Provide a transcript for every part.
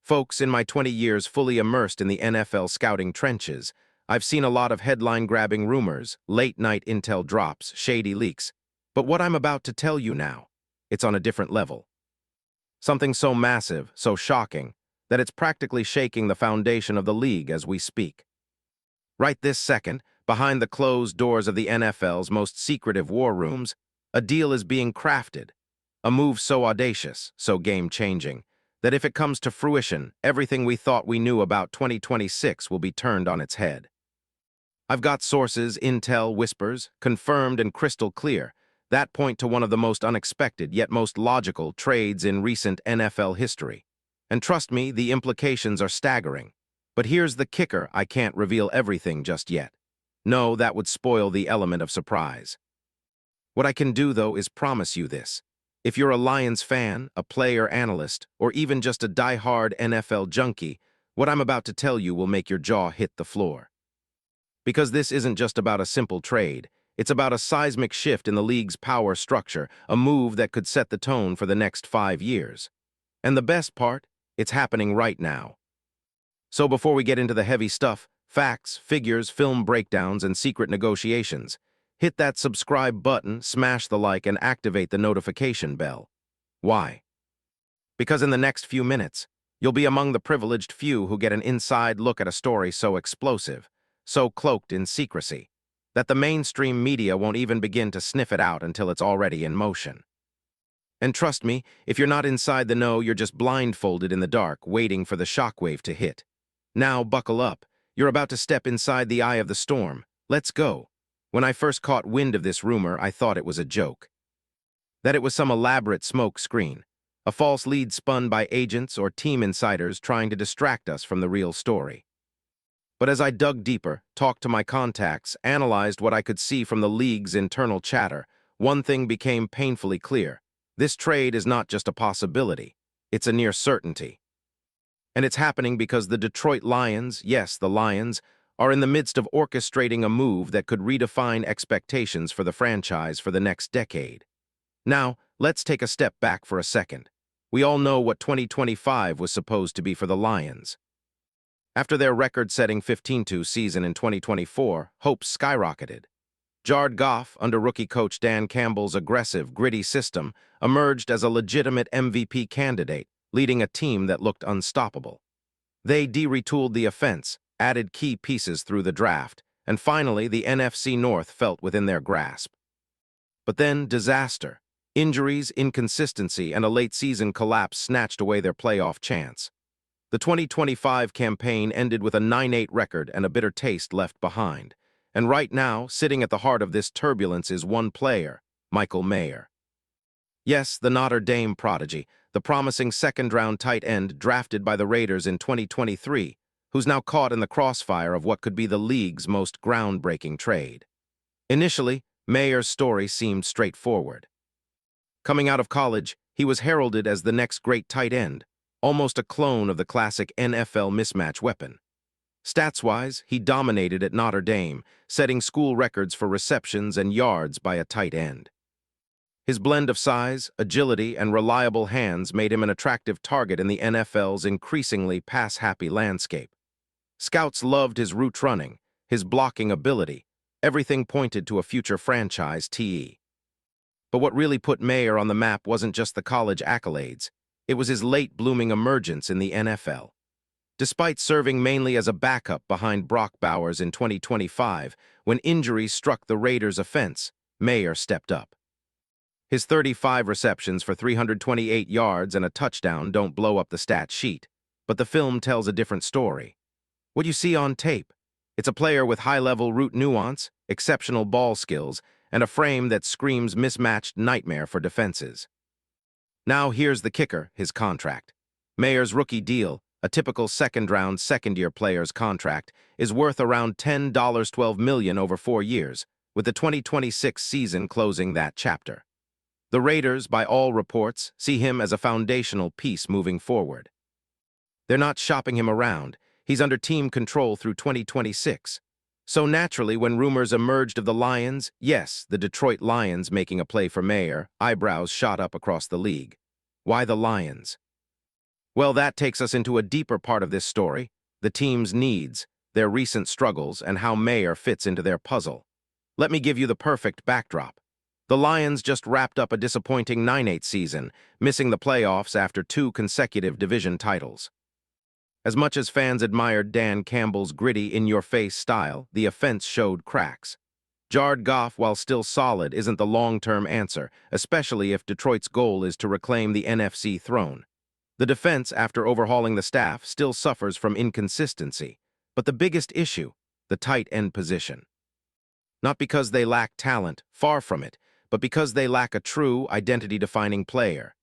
Folks, in my 20 years fully immersed in the NFL scouting trenches, I've seen a lot of headline-grabbing rumors, late-night intel drops, shady leaks. But what I'm about to tell you now, it's on a different level. Something so massive, so shocking, that it's practically shaking the foundation of the league as we speak. Right this second, behind the closed doors of the NFL's most secretive war rooms, a deal is being crafted. A move so audacious, so game-changing, that if it comes to fruition, everything we thought we knew about 2026 will be turned on its head. I've got sources, intel, whispers, confirmed and crystal clear, that point to one of the most unexpected yet most logical trades in recent NFL history. And trust me, the implications are staggering. But here's the kicker: I can't reveal everything just yet. No, that would spoil the element of surprise. What I can do, though, is promise you this. If you're a Lions fan, a player analyst, or even just a die-hard NFL junkie, what I'm about to tell you will make your jaw hit the floor. Because this isn't just about a simple trade, it's about a seismic shift in the league's power structure, a move that could set the tone for the next 5 years. And the best part, it's happening right now. So before we get into the heavy stuff, facts, figures, film breakdowns, and secret negotiations, hit that subscribe button, smash the like, and activate the notification bell. Why? Because in the next few minutes, you'll be among the privileged few who get an inside look at a story so explosive, so cloaked in secrecy, that the mainstream media won't even begin to sniff it out until it's already in motion. And trust me, if you're not inside the know, you're just blindfolded in the dark, waiting for the shockwave to hit. Now, buckle up. You're about to step inside the eye of the storm. Let's go. When I first caught wind of this rumor, I thought it was a joke. That it was some elaborate smoke screen, a false lead spun by agents or team insiders trying to distract us from the real story. But as I dug deeper, talked to my contacts, analyzed what I could see from the league's internal chatter, one thing became painfully clear. This trade is not just a possibility, it's a near certainty. And it's happening because the Detroit Lions, yes, the Lions, are in the midst of orchestrating a move that could redefine expectations for the franchise for the next decade. Now, let's take a step back for a second. We all know what 2025 was supposed to be for the Lions. After their record-setting 15-2 season in 2024, hopes skyrocketed. Jared Goff, under rookie coach Dan Campbell's aggressive, gritty system, emerged as a legitimate MVP candidate, leading a team that looked unstoppable. They de-retooled the offense, added key pieces through the draft, and finally the NFC North felt within their grasp. But then disaster, injuries, inconsistency, and a late-season collapse snatched away their playoff chance. The 2025 campaign ended with a 9-8 record and a bitter taste left behind. And right now, sitting at the heart of this turbulence is one player, Michael Mayer. Yes, the Notre Dame prodigy, the promising second-round tight end drafted by the Raiders in 2023, who's now caught in the crossfire of what could be the league's most groundbreaking trade. Initially, Mayer's story seemed straightforward. Coming out of college, he was heralded as the next great tight end, almost a clone of the classic NFL mismatch weapon. Stats-wise, he dominated at Notre Dame, setting school records for receptions and yards by a tight end. His blend of size, agility, and reliable hands made him an attractive target in the NFL's increasingly pass-happy landscape. Scouts loved his route running, his blocking ability. Everything pointed to a future franchise TE. But what really put Mayer on the map wasn't just the college accolades. It was his late-blooming emergence in the NFL. Despite serving mainly as a backup behind Brock Bowers in 2025, when injuries struck the Raiders' offense, Mayer stepped up. His 35 receptions for 328 yards and a touchdown don't blow up the stat sheet, but the film tells a different story. What you see on tape, it's a player with high-level route nuance, exceptional ball skills, and a frame that screams mismatched nightmare for defenses. Now here's the kicker, his contract. Mayer's rookie deal, a typical second-round, second-year player's contract, is worth around $12 million over 4 years, with the 2026 season closing that chapter. The Raiders, by all reports, see him as a foundational piece moving forward. They're not shopping him around. He's under team control through 2026. So naturally, when rumors emerged of the Lions, yes, the Detroit Lions making a play for Mayer, eyebrows shot up across the league. Why the Lions? Well, that takes us into a deeper part of this story, the team's needs, their recent struggles, and how Mayer fits into their puzzle. Let me give you the perfect backdrop. The Lions just wrapped up a disappointing 9-8 season, missing the playoffs after 2 consecutive division titles. As much as fans admired Dan Campbell's gritty, in-your-face style, the offense showed cracks. Jared Goff, while still solid, isn't the long-term answer, especially if Detroit's goal is to reclaim the NFC throne. The defense, after overhauling the staff, still suffers from inconsistency. But the biggest issue, the tight end position. Not because they lack talent, far from it, but because they lack a true, identity-defining player.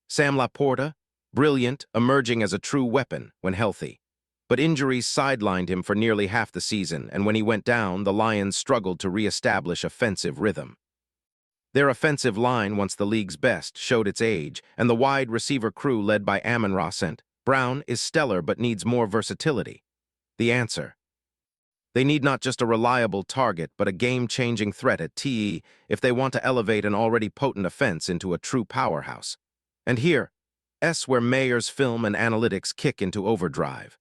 Sam Laporta, brilliant, emerging as a true weapon when healthy. But injuries sidelined him for nearly half the season, and when he went down, the Lions struggled to re-establish offensive rhythm. Their offensive line, once the league's best, showed its age, and the wide receiver crew led by Amon-Ra St. Brown is stellar but needs more versatility. The answer: they need not just a reliable target, but a game-changing threat at TE if they want to elevate an already potent offense into a true powerhouse. And here's where Mayer's film and analytics kick into overdrive.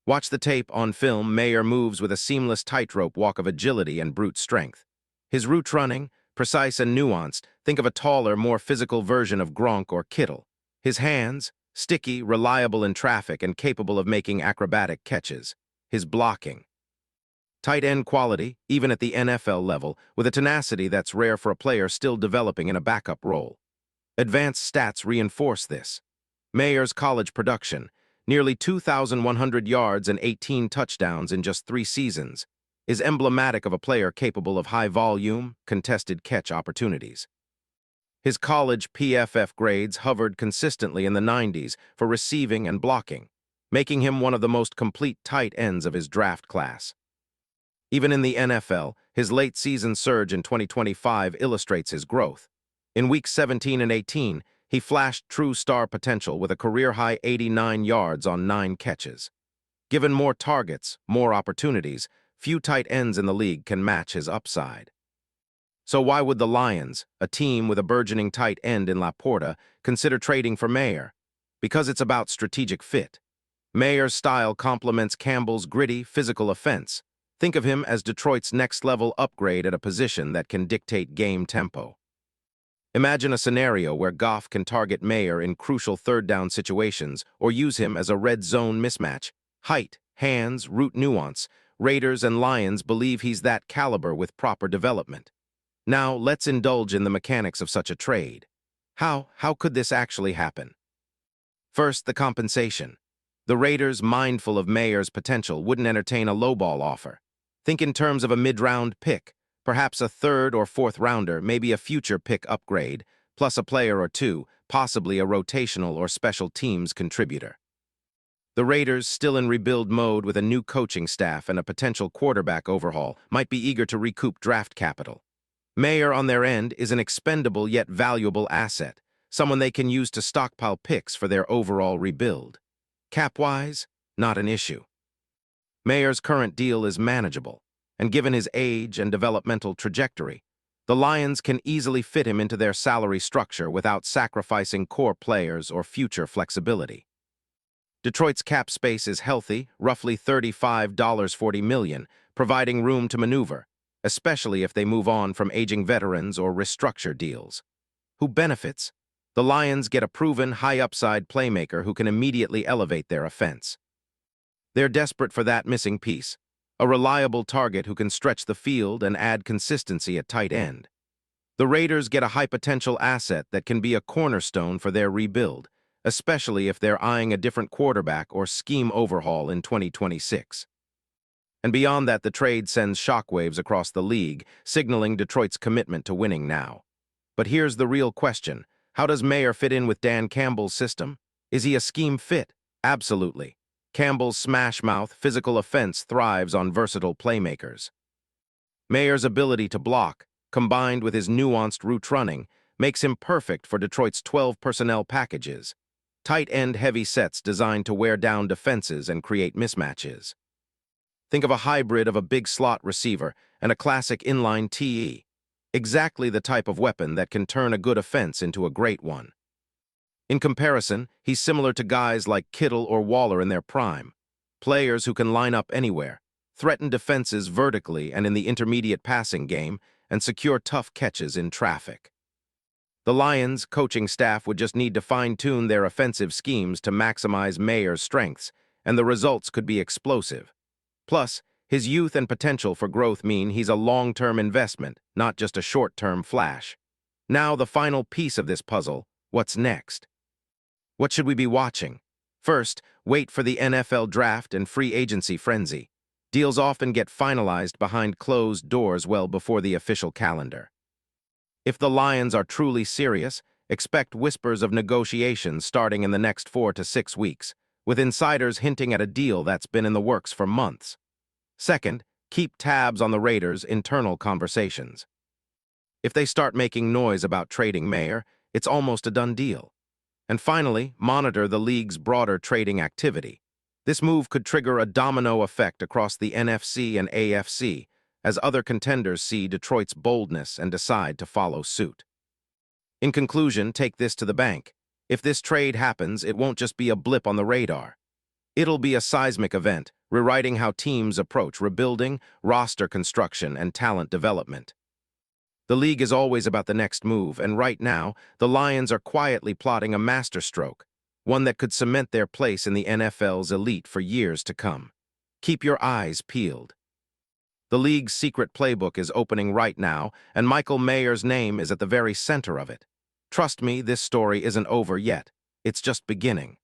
Watch the tape on film. Mayer moves with a seamless tightrope walk of agility and brute strength. His route running, precise and nuanced, think of a taller, more physical version of Gronk or Kittle. His hands, sticky, reliable in traffic, and capable of making acrobatic catches. His blocking. Tight end quality, even at the NFL level, with a tenacity that's rare for a player still developing in a backup role. Advanced stats reinforce this. Mayer's college production, nearly 2,100 yards and 18 touchdowns in just 3 seasons, is emblematic of a player capable of high-volume, contested catch opportunities. His college PFF grades hovered consistently in the 90s for receiving and blocking, making him one of the most complete tight ends of his draft class. Even in the NFL, his late-season surge in 2025 illustrates his growth. In weeks 17 and 18, he flashed true star potential with a career-high 89 yards on 9 catches. Given more targets, more opportunities, few tight ends in the league can match his upside. So why would the Lions, a team with a burgeoning tight end in Laporta, consider trading for Mayer? Because it's about strategic fit. Mayer's style complements Campbell's gritty, physical offense. Think of him as Detroit's next-level upgrade at a position that can dictate game tempo. Imagine a scenario where Goff can target Mayer in crucial third-down situations or use him as a red zone mismatch. Height, hands, route nuance. Raiders and Lions believe he's that caliber with proper development. Now, let's indulge in the mechanics of such a trade. How could this actually happen? First, the compensation. The Raiders, mindful of Mayer's potential, wouldn't entertain a lowball offer. Think in terms of a mid-round pick. Perhaps a 3rd or 4th rounder, maybe a future pick upgrade, plus a player or 2, possibly a rotational or special teams contributor. The Raiders, still in rebuild mode with a new coaching staff and a potential quarterback overhaul, might be eager to recoup draft capital. Mayer, on their end, is an expendable yet valuable asset, someone they can use to stockpile picks for their overall rebuild. Cap-wise, not an issue. Mayer's current deal is manageable, and given his age and developmental trajectory, the Lions can easily fit him into their salary structure without sacrificing core players or future flexibility. Detroit's cap space is healthy, roughly $35.40 million, providing room to maneuver, especially if they move on from aging veterans or restructure deals. Who benefits? The Lions get a proven, high-upside playmaker who can immediately elevate their offense. They're desperate for that missing piece, a reliable target who can stretch the field and add consistency at tight end. The Raiders get a high-potential asset that can be a cornerstone for their rebuild, especially if they're eyeing a different quarterback or scheme overhaul in 2026. And beyond that, the trade sends shockwaves across the league, signaling Detroit's commitment to winning now. But here's the real question. How does Mayer fit in with Dan Campbell's system? Is he a scheme fit? Absolutely. Campbell's smash-mouth, physical offense thrives on versatile playmakers. Mayer's ability to block, combined with his nuanced route running, makes him perfect for Detroit's 12 personnel packages, tight-end heavy sets designed to wear down defenses and create mismatches. Think of a hybrid of a big slot receiver and a classic inline TE, exactly the type of weapon that can turn a good offense into a great one. In comparison, he's similar to guys like Kittle or Waller in their prime. Players who can line up anywhere, threaten defenses vertically and in the intermediate passing game, and secure tough catches in traffic. The Lions' coaching staff would just need to fine-tune their offensive schemes to maximize Mayer's strengths, and the results could be explosive. Plus, his youth and potential for growth mean he's a long-term investment, not just a short-term flash. Now, the final piece of this puzzle: what's next? What should we be watching? First, wait for the NFL draft and free agency frenzy. Deals often get finalized behind closed doors well before the official calendar. If the Lions are truly serious, expect whispers of negotiations starting in the next 4 to 6 weeks, with insiders hinting at a deal that's been in the works for months. Second, keep tabs on the Raiders' internal conversations. If they start making noise about trading Mayer, it's almost a done deal. And finally, monitor the league's broader trading activity. This move could trigger a domino effect across the NFC and AFC, as other contenders see Detroit's boldness and decide to follow suit. In conclusion, take this to the bank. If this trade happens, it won't just be a blip on the radar. It'll be a seismic event, rewriting how teams approach rebuilding, roster construction, and talent development. The league is always about the next move, and right now, the Lions are quietly plotting a masterstroke, one that could cement their place in the NFL's elite for years to come. Keep your eyes peeled. The league's secret playbook is opening right now, and Michael Mayer's name is at the very center of it. Trust me, this story isn't over yet. It's just beginning.